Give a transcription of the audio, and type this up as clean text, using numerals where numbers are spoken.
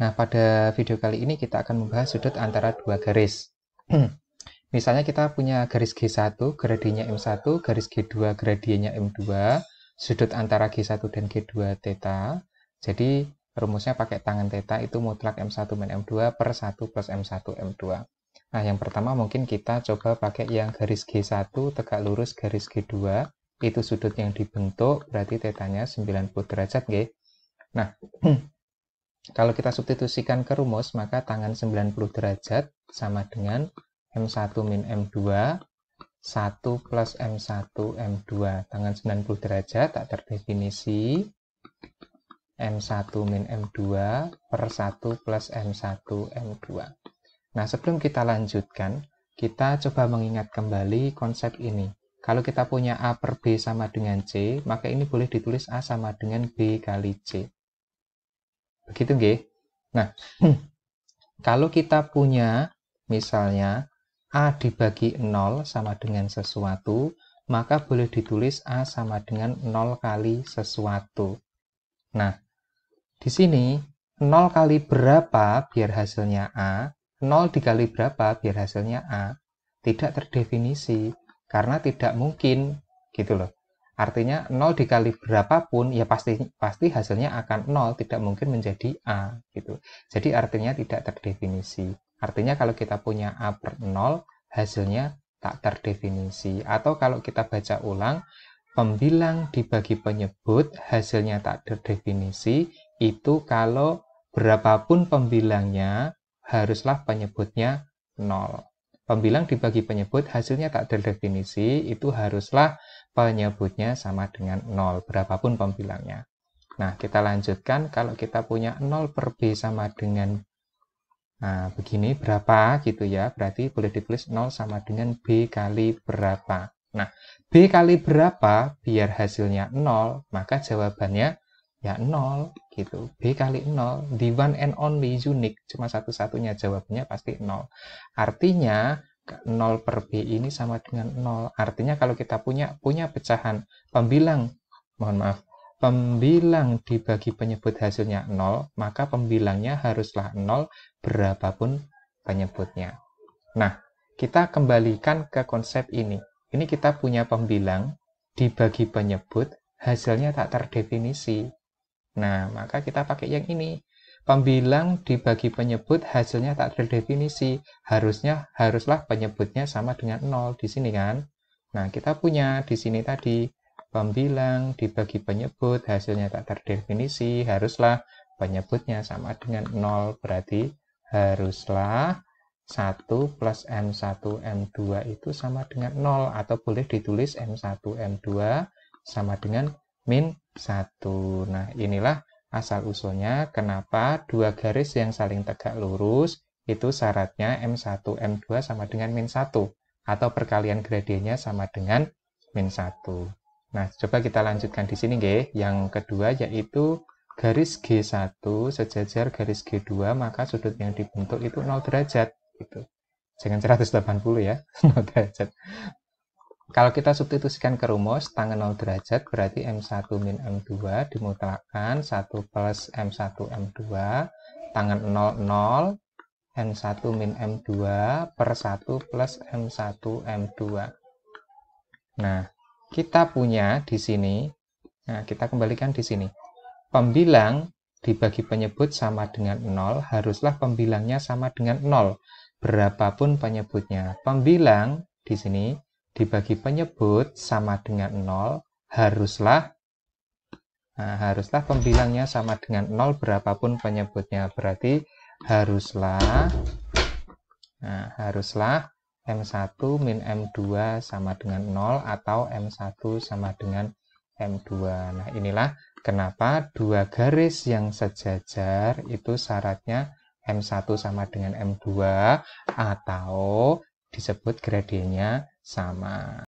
Nah, pada video kali ini kita akan membahas sudut antara dua garis. Misalnya kita punya garis G1, gradiennya M1, garis G2, gradiennya M2, sudut antara G1 dan G2 θ. Jadi, rumusnya pakai tangan θ itu mutlak M1 min M2 per 1 plus M1 M2. Nah, yang pertama mungkin kita coba pakai yang garis G1 tegak lurus garis G2. Itu sudut yang dibentuk, berarti θ-nya 90 derajat, nggih. Nah, kalau kita substitusikan ke rumus, maka tangan 90 derajat sama dengan M1 min M2, 1 plus M1 M2. Tangan 90 derajat tak terdefinisi, M1 min M2 per 1 plus M1 M2. Nah, sebelum kita lanjutkan, kita coba mengingat kembali konsep ini. Kalau kita punya A per B sama dengan C, maka ini boleh ditulis A sama dengan B kali C. Begitu, nggih? Nah, kalau kita punya misalnya A dibagi 0 sama dengan sesuatu, maka boleh ditulis A sama dengan 0 kali sesuatu. Nah, di sini 0 kali berapa biar hasilnya A, 0 dikali berapa biar hasilnya A, tidak terdefinisi, karena tidak mungkin, gitu loh. Artinya 0 dikali berapapun, ya pasti hasilnya akan 0, tidak mungkin menjadi A, gitu. Jadi artinya tidak terdefinisi. Artinya kalau kita punya A per 0, hasilnya tak terdefinisi. Atau kalau kita baca ulang, pembilang dibagi penyebut, hasilnya tak terdefinisi, itu kalau berapapun pembilangnya, haruslah penyebutnya 0. Pembilang dibagi penyebut, hasilnya tak terdefinisi, itu haruslah penyebutnya sama dengan 0, berapapun pembilangnya. Nah, kita lanjutkan, kalau kita punya 0 per B sama dengan, nah, begini, berapa gitu ya, berarti boleh ditulis 0 sama dengan B kali berapa. Nah, B kali berapa, biar hasilnya 0, maka jawabannya ya 0, gitu. B kali 0, the one and only, unique, cuma satu-satunya, jawabannya pasti 0. Artinya, 0 per B ini sama dengan 0. Artinya kalau kita punya pecahan pembilang, mohon maaf, pembilang dibagi penyebut hasilnya 0, maka pembilangnya haruslah 0 berapapun penyebutnya. Nah, kita kembalikan ke konsep ini. Ini kita punya pembilang dibagi penyebut, hasilnya tak terdefinisi. Nah, maka kita pakai yang ini. Pembilang dibagi penyebut, hasilnya tak terdefinisi. Haruslah penyebutnya sama dengan 0 di sini kan. Nah, kita punya di sini tadi pembilang dibagi penyebut, hasilnya tak terdefinisi. Haruslah penyebutnya sama dengan 0. Berarti haruslah 1 plus M1 M2 itu sama dengan 0. Atau boleh ditulis M1 M2 sama dengan min 1. Nah, inilah asal-usulnya kenapa dua garis yang saling tegak lurus itu syaratnya M1, M2 sama dengan min 1. Atau perkalian gradiennya sama dengan min 1. Nah, coba kita lanjutkan di sini, nggih. Yang kedua yaitu garis G1 sejajar garis G2, maka sudut yang dibentuk itu 0 derajat. Gitu. Jangan 180 ya, 0 derajat. Kalau kita substitusikan ke rumus, tangan 0 derajat berarti M1 min M2 dimutlakkan 1 plus M1 M2, tangan 0, 0, M1 min M2 per 1 plus M1 M2. Nah, kita punya di sini, nah kita kembalikan di sini. Pembilang dibagi penyebut sama dengan 0, haruslah pembilangnya sama dengan 0, berapapun penyebutnya. Pembilang di sini dibagi penyebut sama dengan 0, haruslah pembilangnya sama dengan 0 berapapun penyebutnya. Berarti haruslah M1 min M2 sama dengan 0 atau M1 sama dengan M2. Nah, inilah kenapa dua garis yang sejajar itu syaratnya M1 sama dengan M2 atau disebut gradiennya sama.